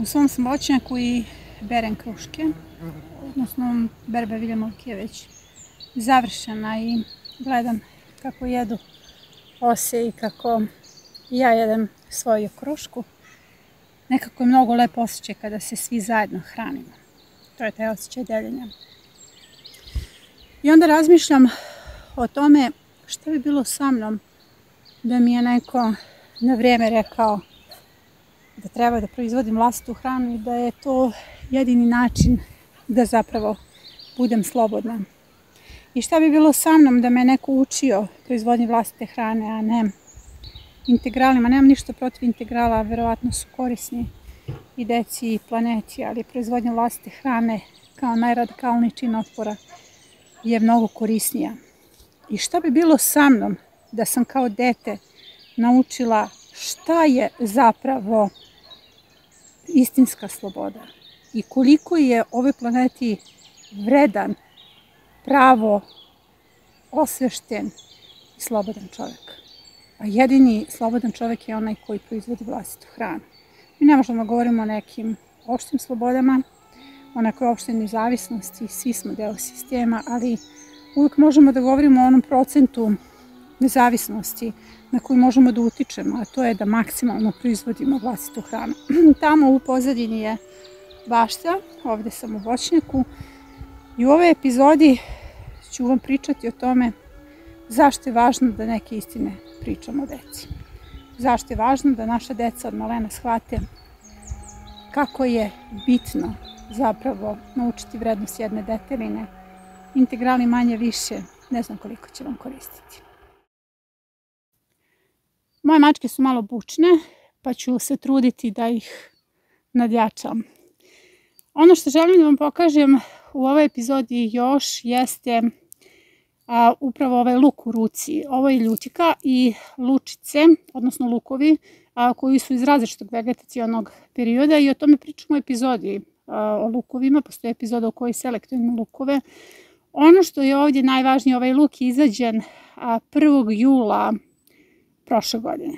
U svom sam voćnjaku i berem kruške, odnosno berba Viljemovke je već završena i gledam kako jedu ose i kako ja jedem svoju krušku. Nekako je mnogo lep osjećaj kada se svi zajedno hranimo. To je taj osjećaj deljenja. I onda razmišljam o tome šta bi bilo sa mnom da mi je neko na vrijeme rekao da treba da proizvodim vlastitu hranu i da je to jedini način da zapravo budem slobodna. I šta bi bilo sa mnom da me neko učio proizvodnji vlastite hrane, a ne integralima. Nemam ništa protiv integrala, verovatno su korisni i deci i planeti, ali proizvodnja vlastite hrane kao najradikalniji čin otpora je mnogo korisnija. I šta bi bilo sa mnom da sam kao dete naučila šta je zapravo istinska sloboda i koliko je ovoj planeti vredan, pravo, osvešten i slobodan čovjek. A jedini slobodan čovjek je onaj koji proizvodi vlastitu hranu. Mi ne možemo da govorimo o nekim opštim slobodama, o nekoj opštoj nezavisnosti, svi smo deo sistema, ali uvijek možemo da govorimo o onom procentu nezavisnosti na koju možemo da utičemo, a to je da maksimalno proizvodimo vlastitu hranu. Tamo u pozadini je bašta, ovdje sam u voćnjaku i u ovoj epizodi ću vam pričati o tome zašto je važno da neke istine pričamo deci. Zašto je važno da naša deca od malena shvate kako je bitno zapravo naučiti vrednost jedne deteline. Integrali manje više, ne znam koliko će vam koristiti. Moje mačke su malo bučne, pa ću se truditi da ih nadjačam. Ono što želim da vam pokažem u ovoj epizodi još jeste upravo ovaj luk u ruci. Ovo je ljutika i lučice, odnosno lukovi, koji su iz različitog vegetacionog perioda i o tome pričamo u epizodi o lukovima. Postoje epizoda u kojoj selektujemo lukove. Ono što je ovdje najvažnije, ovaj luk je izađen 1. jula prošle godine.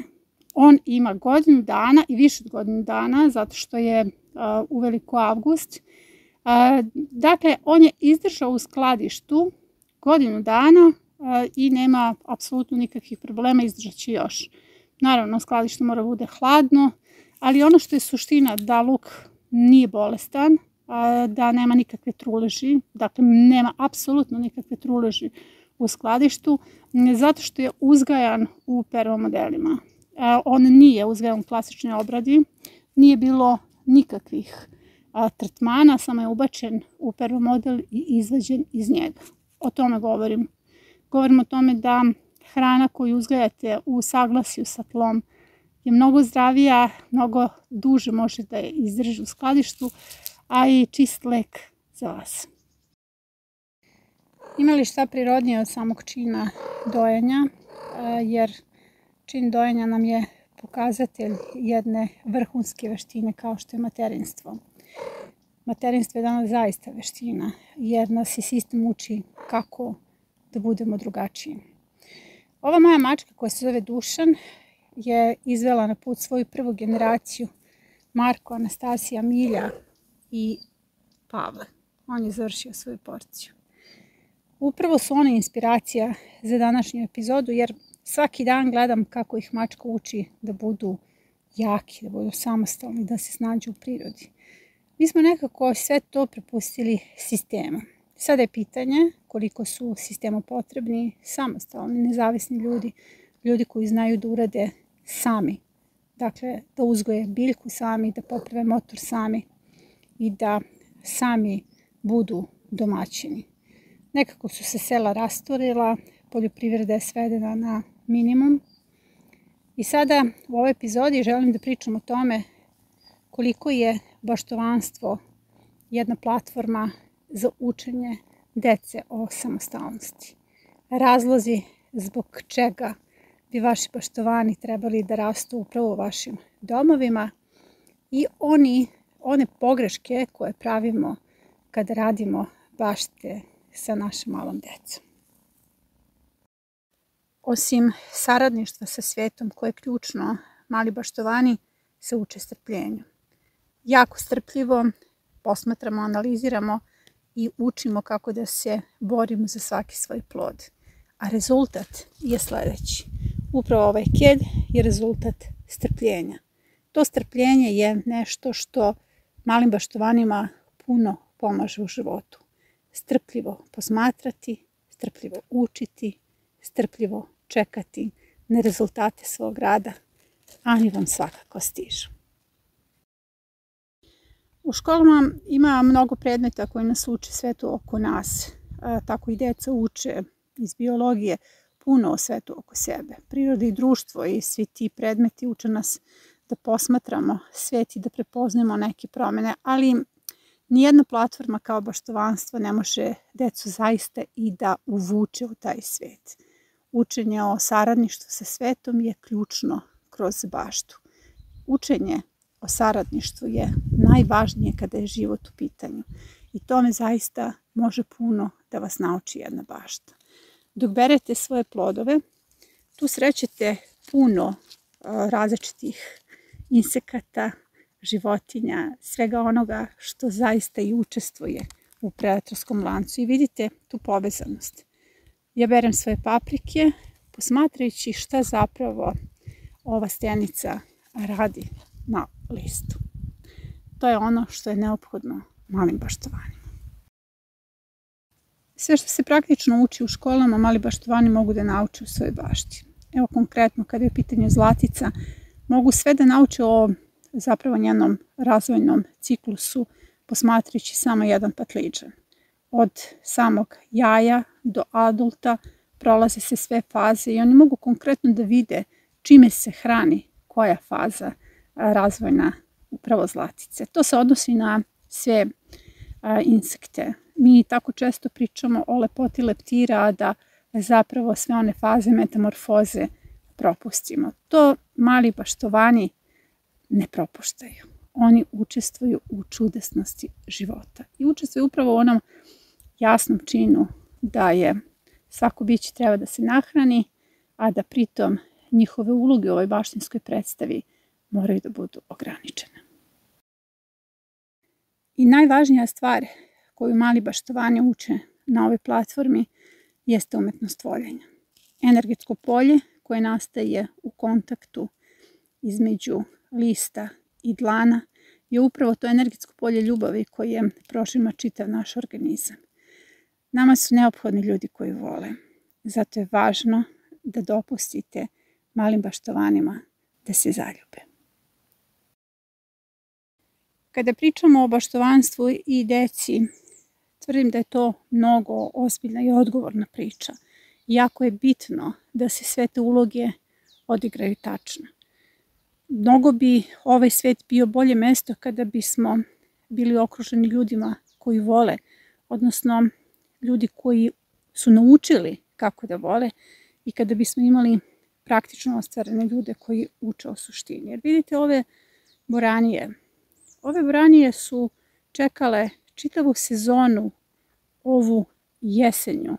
On ima godinu dana i više od godinu dana, zato što je uveliko avgust. Dakle, on je izdržao u skladištu godinu dana i nema apsolutno nikakvih problema, izdržat će još. Naravno, skladište mora bude hladno, ali ono što je suština da luk nije bolestan, da nema nikakve truleži, dakle nema apsolutno nikakve truleži u skladištu, zato što je uzgajan u pervomodelima. On nije uzgajan u klasičnoj obradi, nije bilo nikakvih tretmana, samo je ubačen u pervomodel i izvađen iz njega. O tome govorim. Govorim o tome da hrana koju uzgajate u saglasju sa tlom je mnogo zdravija, mnogo duže može da je izdrži u skladištu, a i čist lek za vas. Ima li šta prirodnije od samog čina dojenja, jer čin dojenja nam je pokazatelj jedne vrhunske veštine kao što je materinstvo. Materinstvo je danas zaista veština, jer nas i sistem uči kako da budemo drugačiji. Ova moja mačka koja se zove Dušan je izvela na put svoju prvu generaciju, Marko, Anastasija, Milja i Pavle. On je završio svoju porciju. Upravo su one inspiracija za današnju epizodu, jer svaki dan gledam kako ih mačka uči da budu jaki, da budu samostalni, da se snađu u prirodi. Mi smo nekako sve to prepustili sistemu. Sada je pitanje koliko su sistemu potrebni samostalni, nezavisni ljudi, ljudi koji znaju da urade sami. Dakle, da uzgoje biljku sami, da poprave motor sami i da sami budu domaćini. Nekako su se sela rasturila, poljoprivreda je svedena na minimum. I sada u ovoj epizodi želim da pričam o tome koliko je baštovanstvo jedna platforma za učenje dece o samostalnosti. Razlozi zbog čega bi vaši baštovani trebali da rastu upravo u vašim domovima i one pogreške koje pravimo kada radimo bašte sa našom malom decom. Osim saradništva sa svijetom koje je ključno, mali baštovani se uče strpljenju. jako strpljivo posmatramo, analiziramo i učimo kako da se borimo za svaki svoj plod. A rezultat je sledeći. Upravo ovaj ked je rezultat strpljenja. To strpljenje je nešto što malim baštovanima puno pomaže u životu. Strpljivo posmatrati, strpljivo učiti, strpljivo čekati na rezultate svog rada, a oni vam svakako stižu. U školama ima mnogo predmeta koji nas uče svetu oko nas. Tako i deca uče iz biologije puno o svetu oko sebe. Priroda i društvo i svi ti predmeti uče nas da posmatramo svet i da prepoznajemo neke promene, ali nijedna platforma kao baštovanstvo ne može decu zaista i da uvuče u taj svet. Učenje o saradništvu sa svetom je ključno kroz baštu. Učenje o saradništvu je najvažnije kada je život u pitanju i tome zaista može puno da vas nauči jedna bašta. Dok berete svoje plodove, tu srećete puno različitih insekata, životinja, svega onoga što zaista i učestvuje u predatorskom lancu i vidite tu povezanost. Ja berem svoje paprike posmatrajući šta zapravo ova stenica radi na listu. To je ono što je neophodno malim baštovanima. Sve što se praktično uči u školama, mali baštovani mogu da nauče u svojoj bašti. Evo konkretno, kada je u pitanju zlatica, mogu sve da nauče o zapravo njenom razvojnom ciklusu posmatrajući samo jedan patliđan. Od samog jaja do adulta prolaze se sve faze i oni mogu konkretno da vide čime se hrani koja faza razvojna upravo zlatice. To se odnosi na sve insekte. Mi tako često pričamo o lepoti leptira, a da zapravo sve one faze metamorfoze propustimo. To mali baštovani ne propuštaju. Oni učestvuju u čudesnosti života i učestvuju upravo u onom jasnom činu da je svako biće treba da se nahrani, a da pritom njihove uloge u ovoj baštinskoj predstavi moraju da budu ograničene. I najvažnija stvar koju mali baštovani uče na ovoj platformi jeste umetnost voljenja. Energetsko polje koje nastaje u kontaktu između lista i dlana je upravo to energetsko polje ljubavi koje prožima čitav naš organizam. Nama su neophodni ljudi koji vole. Zato je važno da dopustite malim baštovanima da se zaljube. Kada pričamo o baštovanstvu i deci, tvrdim da je to mnogo ozbiljna i odgovorna priča. Jako je bitno da se sve te uloge odigraju tačno. Mnogo bi ovaj svet bio bolje mesto kada bismo bili okruženi ljudima koji vole, odnosno ljudi koji su naučili kako da vole i kada bismo imali praktično ostvarene ljude koji uče o suštini. Jer vidite ove boranije su čekale čitavu sezonu ovu jesenju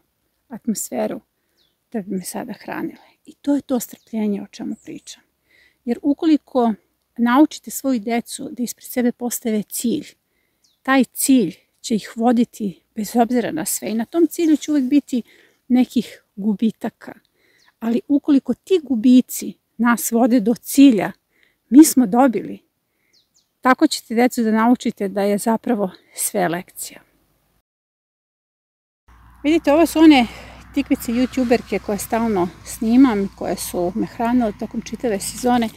atmosferu da bi me sada hranile. I to je to strpljenje o čemu pričam. Jer ukoliko naučite svoju decu da ispred sebe postave cilj, taj cilj će ih voditi bez obzira na sve i na tom cilju će uvek biti nekih gubitaka. Ali ukoliko ti gubici nas vode do cilja, mi smo dobili. Tako ćete decu da naučite da je zapravo sve lekcija. Vidite, ovo su one tikvice youtuberke koje stalno snimam, koje su me hranile tokom čitave sezone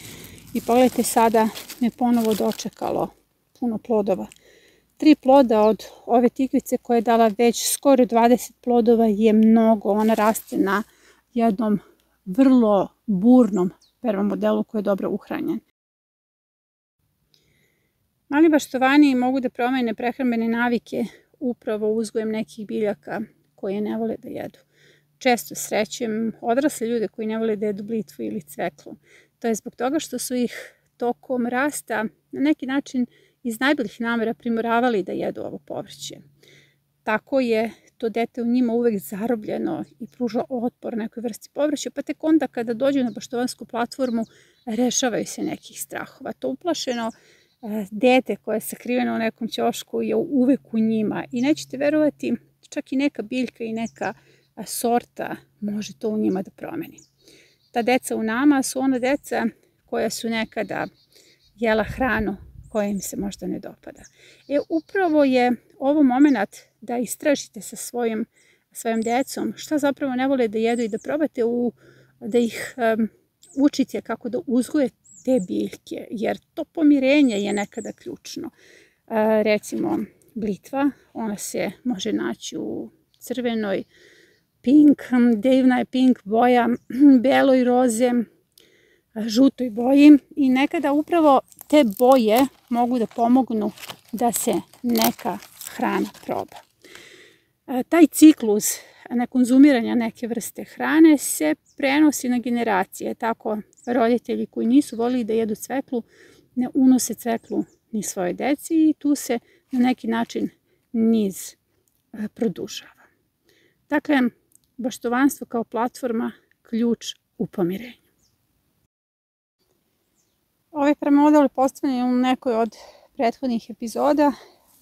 i pogledajte sada me ponovo dočekalo puno plodova. 3 ploda od ove tikvice koja je dala već skoro 20 plodova je mnogo. Ona raste na jednom vrlo burnom permamodelu koji je dobro uhranjen. Mali baštovani mogu da promene prehrambene navike upravo uzgojem nekih biljaka koje ne vole da jedu. Često srećem odrasle ljude koji ne vole da jedu blitvu ili cveklu. To je zbog toga što su ih tokom rasta na neki način iz najboljih namera primoravali da jedu ovo povrće. Tako je to dete u njima uvek zarobljeno i pruža otpor nekoj vrsti povrća, pa tek onda kada dođu na baštovansku platformu rešavaju se nekih strahova. To uplašeno dete koje je sakriveno u nekom ćošku je uvek u njima i nećete verovati, čak i neka biljka i neka sorta može to u njima da promeni. Ta deca u nama su ona deca koja su nekada jela hranu koja im se možda ne dopada. Upravo je ovo moment da istražite sa svojom decom šta zapravo ne vole da jedu i da probate da ih učite kako da uzgoje te biljke, jer to pomirenje je nekada ključno. Recimo, blitva, ona se može naći u crvenoj, pink, divna je pink boja, beloj roze, žutoj boji i nekada upravo te boje mogu da pomognu da se neka hrana proba. Taj ciklus nekonzumiranja neke vrste hrane se prenosi na generacije. Tako roditelji koji nisu volili da jedu cveklu ne unose cveklu ni svoje deci i tu se na neki način niz produžava. Dakle, baštovanstvo kao platforma ključ u pomirenju. Ovaj permamodel je postavljen u nekoj od prethodnih epizoda.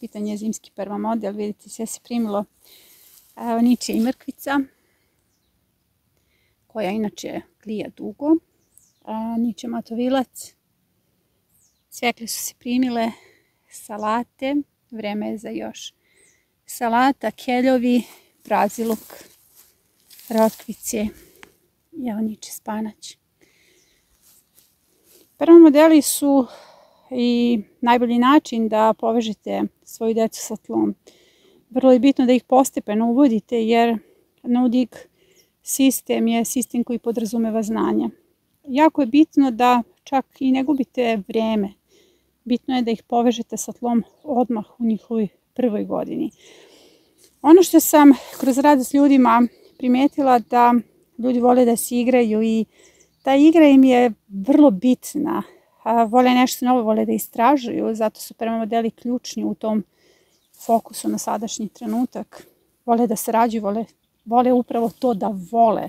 Pitanje je zimski permamodel, vidite sve se primilo niče i mrkvica, koja inače klija dugo, niče matovilac, cvekle su se primile, salate, vreme je za još salata, keljovi, braziluk, rotkvice i evo niče spanać. Permamodeli su i najbolji način da povežete svoju decu sa tlom. Vrlo je bitno da ih postepeno uvodite jer Nudik sistem je sistem koji podrazumeva znanje. Jako je bitno da čak i ne gubite vreme. Bitno je da ih povežete sa tlom odmah u njihovoj prvoj godini. Ono što sam kroz rad s ljudima primetila da ljudi vole da se igraju i ta igra im je vrlo bitna. Vole nešto novo, vole da istražuju, zato su permamodeli ključni u tom fokusu na sadašnji trenutak. Vole da sarađuju, vole upravo to da vole.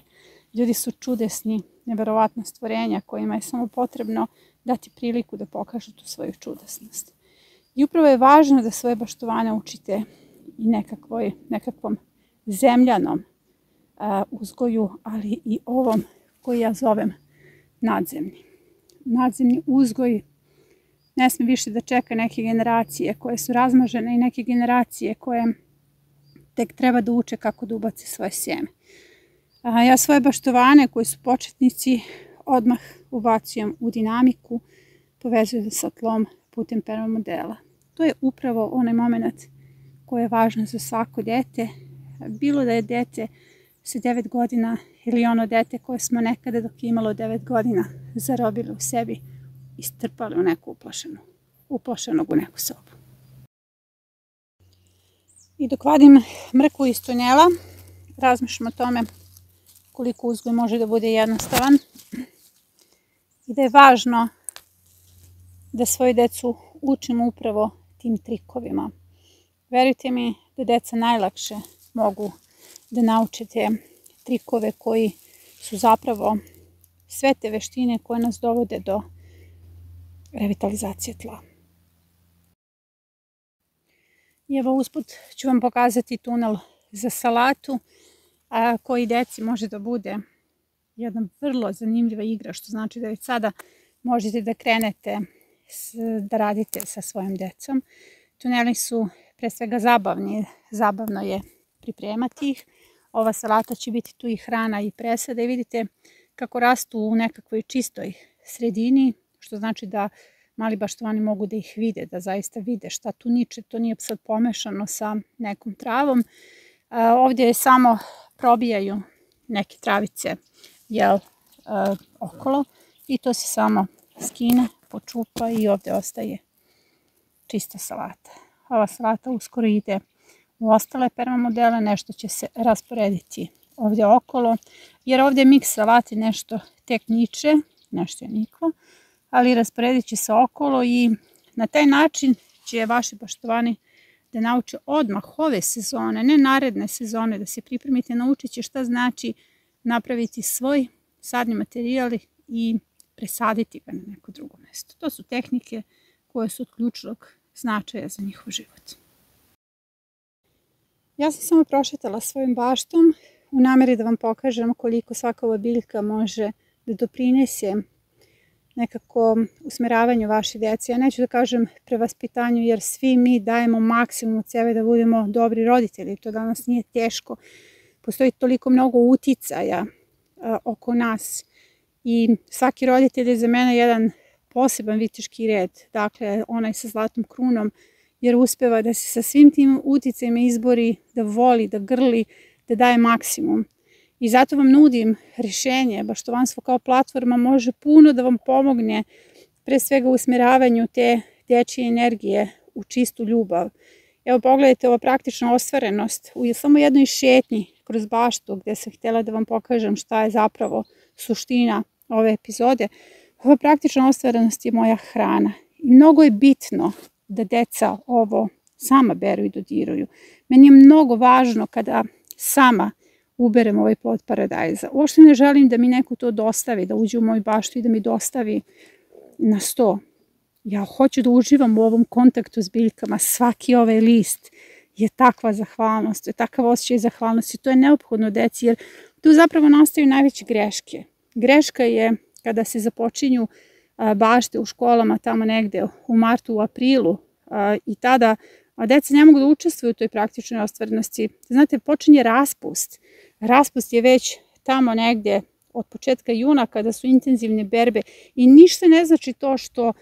Ljudi su čudesni, neverovatna stvorenja kojima je samo potrebno dati priliku da pokažu tu svoju čudesnost. I upravo je važno da svoje baštovane učite i nekakvom zemljanom uzgoju, ali i ovom koji ja zovem nadzemni. Nadzemni uzgoj ne sme više da čeka neke generacije koje su razmažene i neke generacije koje tek treba da uče kako da ubace svoje sjeme. Ja svoje baštovane koji su početnici odmah ubacujem u dinamiku, povezujem sa tlom putem permamodela. To je upravo onaj moment koji je važan za svako dete, bilo da je dete sa 9 godina ili ono dete koje smo nekada dok je imalo 9 godina zarobili u sebi i strpali u neku uplašenog u neku sobu. I dok vadim mrkvu iz tunjela, razmišljam o tome koliko uzgoj može da bude jednostavan i da je važno da svoju decu učimo upravo tim trikovima. Verujte mi da deca najlakše mogu da naučite trikove koji su zapravo sve te veštine koje nas dovode do revitalizacije tla. I evo usput ću vam pokazati tunel za salatu koji deci može da bude jedna vrlo zanimljiva igra, što znači da već sada možete da krenete da radite sa svojim decom. Tuneli su pre svega zabavni, zabavno je pripremati ih. Ova salata će biti tu i hrana i presada i vidite kako rastu u nekakvoj čistoj sredini, što znači da mali baštovani mogu da ih vide, da zaista vide šta tu niče, to nije sad pomešano sa nekom travom. Ovdje samo probijaju neke travice okolo i to se samo skine, počupa i ovdje ostaje čista salata. Ova salata uskoro ide u ostale permamodele, nešto će se rasporediti ovdje okolo, jer ovdje miks salati nešto tek niče, nešto je niklo, ali rasporedit će se okolo i na taj način će vaši baštovani da nauče odmah ove sezone, ne naredne sezone, da se pripremite, naučit će šta znači napraviti svoj sadni materijal i presaditi ga na neko drugo mjesto. To su tehnike koje su od ključnog značaja za njihov život. Ja sam samo prošetala svojim baštom u nameri da vam pokažem koliko svaka ova biljka može da doprinese nekako usmeravanju vaše djece. Ja neću da kažem prevaspitanju, jer svi mi dajemo maksimum od sebe da budemo dobri roditelji. To danas nije teško. Postoji toliko mnogo uticaja oko nas i svaki roditelj je za mene jedan poseban viteški red. Dakle, onaj sa zlatnom krunom, jer uspeva da se sa svim tim uticajima izbori, da voli, da grli, da daje maksimum. I zato vam nudim rješenje, Baštovanstvo kao platforma može puno da vam pomogne, pre svega u usmjeravanju te dječje energije u čistu ljubav. Evo pogledajte ova praktična ostvarenost u samo jednoj šetnji kroz baštu gdje sam htjela da vam pokažem šta je zapravo suština ove epizode. Ova praktična ostvarenost je moja hrana i mnogo je bitno da deca ovo sama beru i dodiruju. Meni je mnogo važno kada sama uberem ovaj plod paradajza. Uopšte ne želim da mi neko to dostavi, da uđe u moju baštu i da mi dostavi na sto. Ja hoću da uživam u ovom kontaktu s biljkama. Svaki ovaj list je takva zahvalnost, to je takav osjećaj zahvalnosti. To je neophodno deci, jer tu zapravo nastaju najveće greške. Greška je kada se započinju bašte u školama tamo negde u martu, u aprilu i tada deca ne mogu da učestvuju u toj praktičnoj ostvarenosti. Znate, počinje raspust. Raspust je već tamo negde od početka juna kada su intenzivne berbe i ništa ne znači to što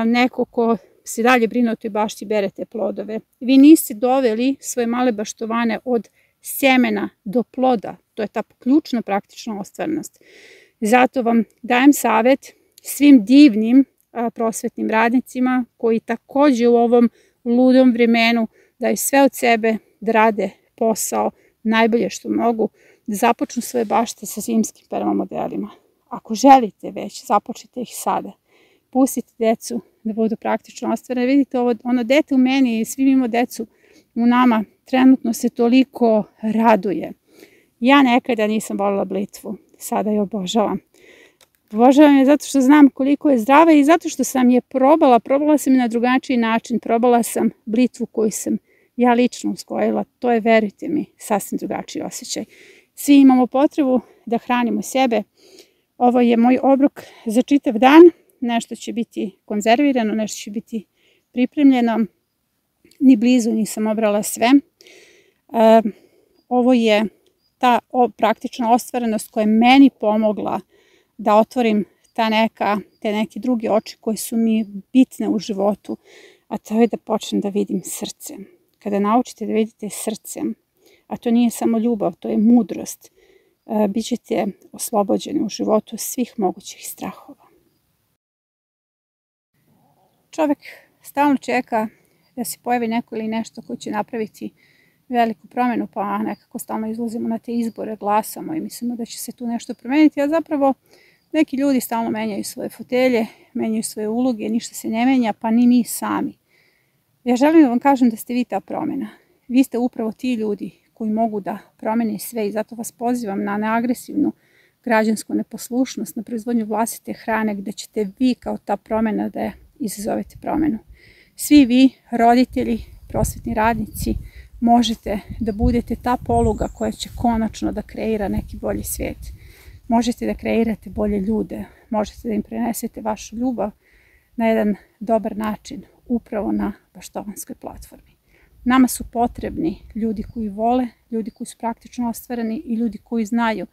neko ko se dalje brine o toj bašti bere te plodove. Vi niste doveli svoje male baštovane od sjemena do ploda. To je ta ključna praktična ostvarenost. Zato vam dajem savjet svim divnim prosvetnim radnicima koji takođe u ovom ludom vremenu daju sve od sebe da rade posao najbolje što mogu, da započnu svoje bašte sa zimskim permamodelima. Ako želite već, započnite ih sada. Pustite decu da budu praktično ostvarene. Vidite, ono dete u meni i svi imamo decu u nama, trenutno se toliko raduje. Ja nekada nisam voljela blitvu, sada je obožavam. Obožavam je zato što znam koliko je zdrava i zato što sam je probala sam je na drugačiji način, probala sam blitvu koju sam ja lično uzgojila. To je, verujte mi, sasvim drugačiji osjećaj. Svi imamo potrebu da hranimo sebe. Ovo je moj obrok za čitav dan. Nešto će biti konzervirano, nešto će biti pripremljeno. Ni blizu nisam obrala sve. Ovo je ta praktična ostvarenost koja je meni pomogla da otvorim te neke druge oči koje su mi bitne u životu, a to je da počnem da vidim srcem. Kada naučite da vidite srcem, a to nije samo ljubav, to je mudrost, bit ćete oslobođeni u životu svih mogućih strahova. Čovjek stalno čeka da se pojavi neko ili nešto ko će napraviti veliku promjenu, pa nekako stalno izlazimo na te izbore, glasamo i mislimo da će se tu nešto promijeniti, a zapravo neki ljudi stalno menjaju svoje fotelje, menjaju svoje uloge, ništa se ne menja, pa ni mi sami. Ja želim da vam kažem da ste vi ta promjena. Vi ste upravo ti ljudi koji mogu da promene sve i zato vas pozivam na neagresivnu građansku neposlušnost, na proizvodnju vlastite hrane gdje ćete vi kao ta promjena da izazovete promjenu. Svi vi, roditelji, prosvetni radnici, možete da budete ta poluga koja će konačno da kreira neki bolji svijet. Možete da kreirate bolje ljude, možete da im prenesete vašu ljubav na jedan dobar način, upravo na Baštovanskoj platformi. Nama su potrebni ljudi koji vole, ljudi koji su praktično ostvareni i ljudi koji znaju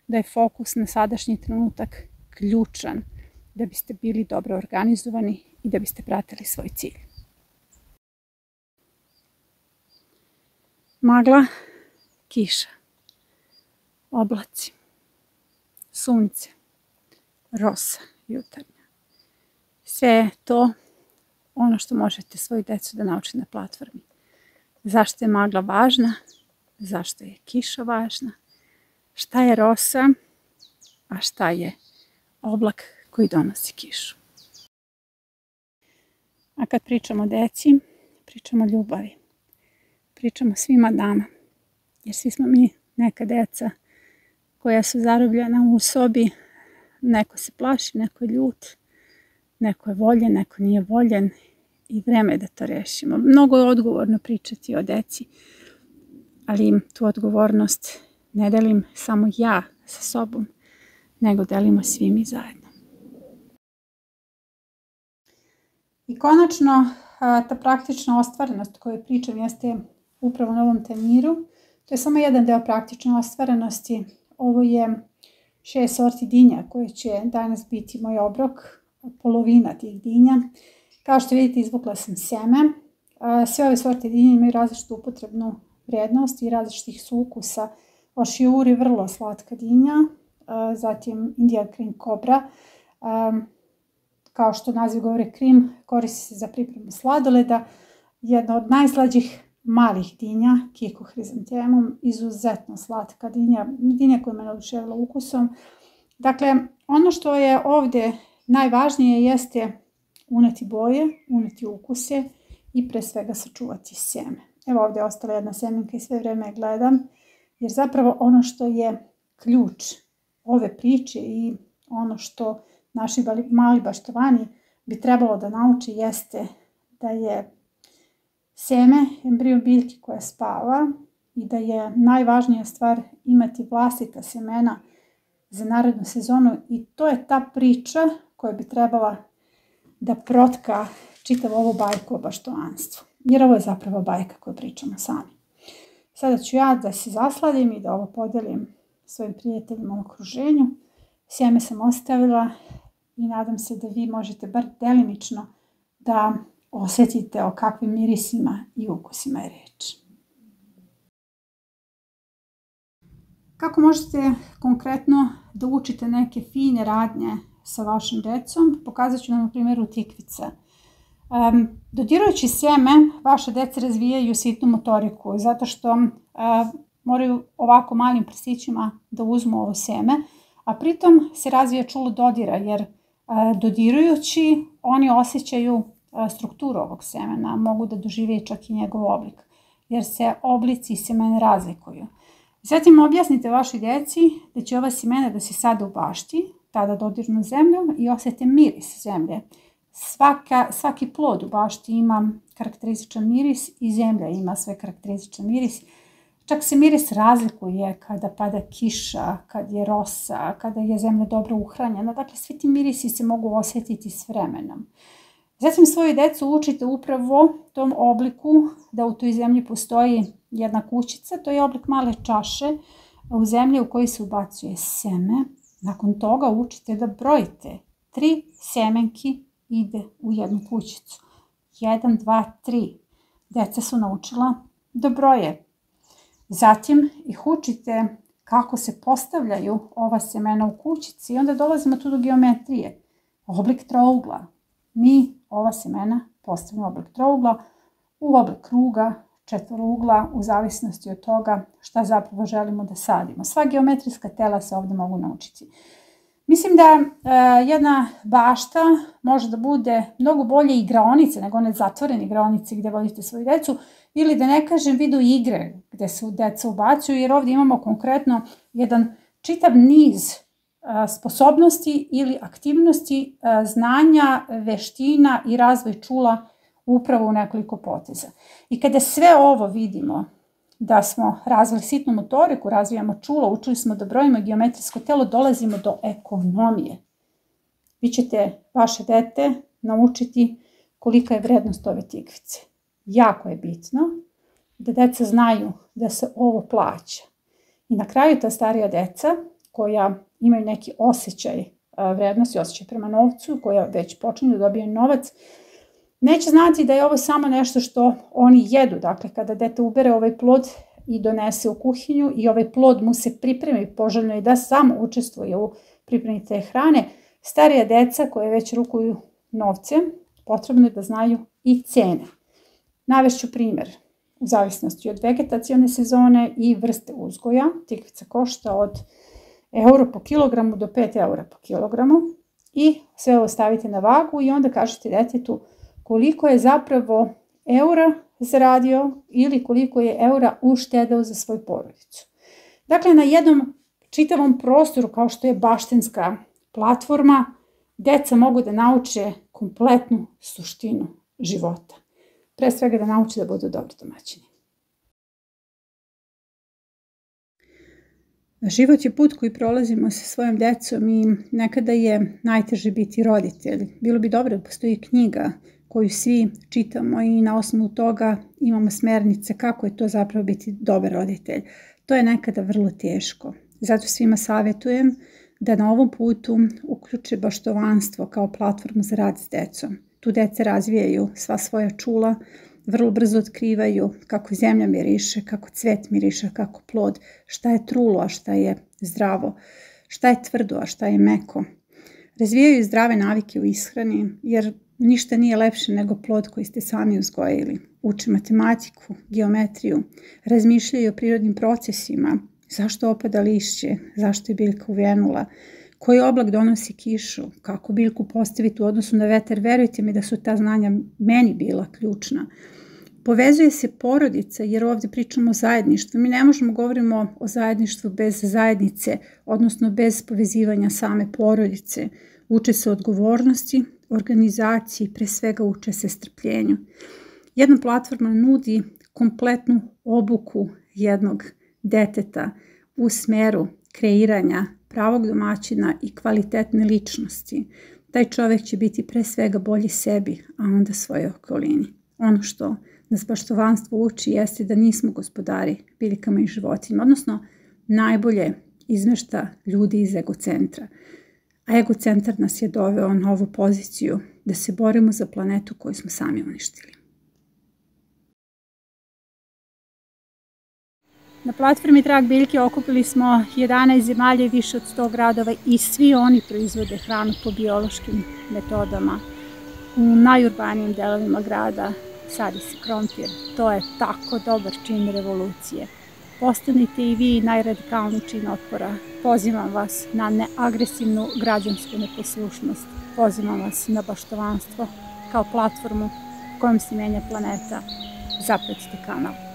da je fokus na sadašnji trenutak ključan da biste bili dobro organizovani i da biste pratili svoj cilj. Magla, kiša, oblaci, sunce, rosa jutarnja. Sve je to ono što možete svoju decu da naučite na platformi. Zašto je magla važna? Zašto je kiša važna? Šta je rosa? A šta je oblak koji donosi kišu? A kad pričamo o deci, pričamo o ljubavi. Pričamo svima nama. Jer svi smo mi neka deca koja su zarobljena u sobi. Neko se plaši, neko je ljut, neko je voljen, neko nije voljen. i vreme je da to rešimo. Mnogo je odgovorno pričati o deci, ali tu odgovornost ne delim samo ja sa sobom, nego delimo svi mi zajedno. I konačno, ta praktična ostvarenost koju pričam jeste upravo na ovom tanjiru. To je samo jedan deo praktične ostvarenosti. Ovo je 6 sorti dinja koje će danas biti moj obrok, polovina tih dinja. Kao što vidite, izvukla sam seme. Sve ove sorte dinja imaju različitu upotrebnu vrijednost i različitih su ukusa. Ošiuri, vrlo slatka dinja, zatim Indian cream cobra, kao što naziv govori krim, koristi se za pripremu sladoleda. Jedna od najslađih malih dinja, Kiko hrizantemum, izuzetno slatka dinja, dinja koja me oduševila ukusom. Dakle, ono što je ovdje najvažnije jeste uneti boje, uneti ukuse i pre svega sačuvati sjeme. Evo ovdje je ostala jedna semenka i sve vreme gledam, jer zapravo ono što je ključ ove priče i ono što naši mali baštovani bi trebalo da nauče jeste da je seme embrio biljke koja spava i da je najvažnija stvar imati vlastita semena za narednu sezonu i to je ta priča koja bi trebala da protka čitavu ovu bajku o baštovanstvu. Jer ovo je zapravo bajka koju pričamo sami. Sada ću ja da se zasladim i da ovo podelim svojim prijateljima u okruženju. Sjeme sam ostavila i nadam se da vi možete bar delimično da osjetite o kakvim mirisima i ukusima je reč. Kako možete konkretno da učite neke fine radnje sa vašim decom? Pokazat ću vam na primjeru tikvice. Dodirujući sjeme, vaše dece razvijaju sitnu motoriku zato što moraju ovako malim prstićima da uzmu ovo seme, a pritom se razvija čulo dodira jer dodirujući oni osjećaju strukturu ovog semena, mogu da dožive čak i njegov oblik, jer se oblici semena razlikuju. Zatim objasnite vašoj djeci da će ova semena da se sada u bašti, tada dodirnu zemlju i osjete miris zemlje. Svaki plod u bašti ima karakterističan miris i zemlja ima svoj karakterističan miris. Čak se miris razlikuje kada pada kiša, kad je rosa, kada je zemlja dobro uhranjena. Dakle, svi ti mirisi se mogu osjetiti s vremenom. Zatim svoju decu učite upravo tom obliku da u toj zemlji postoji jedna kućica. To je oblik male čaše u zemlji u kojoj se ubacuje seme. Nakon toga učite da brojite. 3 semenki ide u jednu kućicu. 1, 2, 3. Deca su naučila da broje. Zatim ih učite kako se postavljaju ova semena u kućici i onda dolazimo tu do geometrije. Oblik trougla. Mi ova semena postavljamo oblik trougla, u oblik kruga, četvorugla, u zavisnosti od toga šta zapravo želimo da sadimo. Sva geometrijska tela se ovdje mogu naučiti. Mislim da jedna bašta može da bude mnogo bolje igraonice nego one zatvorene igraonice gdje vodite svoju decu ili da ne kažem video igre gdje se deca ubacuju jer ovdje imamo konkretno jedan čitav niz sposobnosti ili aktivnosti, znanja, veština i razvoj čula upravo u nekoliko poteza. I kada sve ovo vidimo, da smo razvili sitnu motoriku, razvijamo čulo, učili smo da brojimo geometrijsko telo, dolazimo do ekonomije. Vi ćete vaše dete naučiti kolika je vrednost ove tikvice. Jako je bitno da deca znaju da se ovo plaća. I na kraju ta starija deca koja imaju neki osjećaj vrednosti, osjećaj prema novcu, koja već počinju da dobijaju novac, neće znati da je ovo samo nešto što oni jedu. Dakle, kada dete ubere ovaj plod i donese u kuhinju i ovaj plod mu se pripremi, poželjno je da samo učestvuje u pripremi te hrane, starija deca koje već rukuju novce, potrebno je da znaju i cene. Navešću primjer. U zavisnosti od vegetacione sezone i vrste uzgoja, tikvica košta od euro po kilogramu do 5 eura po kilogramu i sve ovo stavite na vagu i onda kažete detetu koliko je zapravo eura zaradio ili koliko je eura uštedeo za svoju porodicu. Dakle, na jednom čitavom prostoru kao što je baštenska platforma, deca mogu da nauče kompletnu suštinu života. Pre svega da nauče da budu dobri domaćini. Život je put koji prolazimo sa svojom decom i nekada je najteže biti roditelj. Bilo bi dobro da postoji knjiga koju svi čitamo i na osnovu toga imamo smernice kako je to zapravo biti dobar roditelj. To je nekada vrlo teško. Zato svima savjetujem da na ovom putu uključe baštovanstvo kao platformu za rad s decom. Tu dece razvijaju sva svoja čula, vrlo brzo otkrivaju kako zemlja miriše, kako cvet miriše, kako plod, šta je trulo, a šta je zdravo, šta je tvrdo, a šta je meko. Razvijaju zdrave navike u ishrani, jer ništa nije lepše nego plod koji ste sami uzgojili. Uče matematiku, geometriju, razmišljaju o prirodnim procesima, zašto opada lišće, zašto je biljka uvenula, koji oblak donosi kišu, kako biljku postaviti u odnosu na vetar. Verujte mi da su ta znanja meni bila ključna. Povezuje se porodica, jer ovdje pričamo o zajedništvu. Mi ne možemo govorimo o zajedništvu bez zajednice, odnosno bez povezivanja same porodice. Uče se odgovornosti, organizaciji, pre svega uče se strpljenju. Jedna platforma nudi kompletnu obuku jednog deteta u smeru kreiranja pravog domaćina i kvalitetne ličnosti. Taj čovjek će biti pre svega bolji sebi, a onda svojoj okolini. Ono što nas baštovanstvo uči jeste da nismo gospodari biljkama i životinjama, odnosno najbolje izmešta ljudi iz egocentra. A egocentar nas je doveo na ovu poziciju da se borimo za planetu koju smo sami uništili. Na platformi Trag biljke okupili smo 11 zemalja i više od 100 gradova i svi oni proizvode hranu po biološkim metodama. U najurbanijim delovima grada sadi se krompir. To je tako dobar čin revolucije. Postanite i vi najradikalniji čin otpora. Pozivam vas na neagresivnu građansku neposlušnost. Pozivam vas na baštovanstvo kao platformu kojom se menja planeta. Zapratite kanal.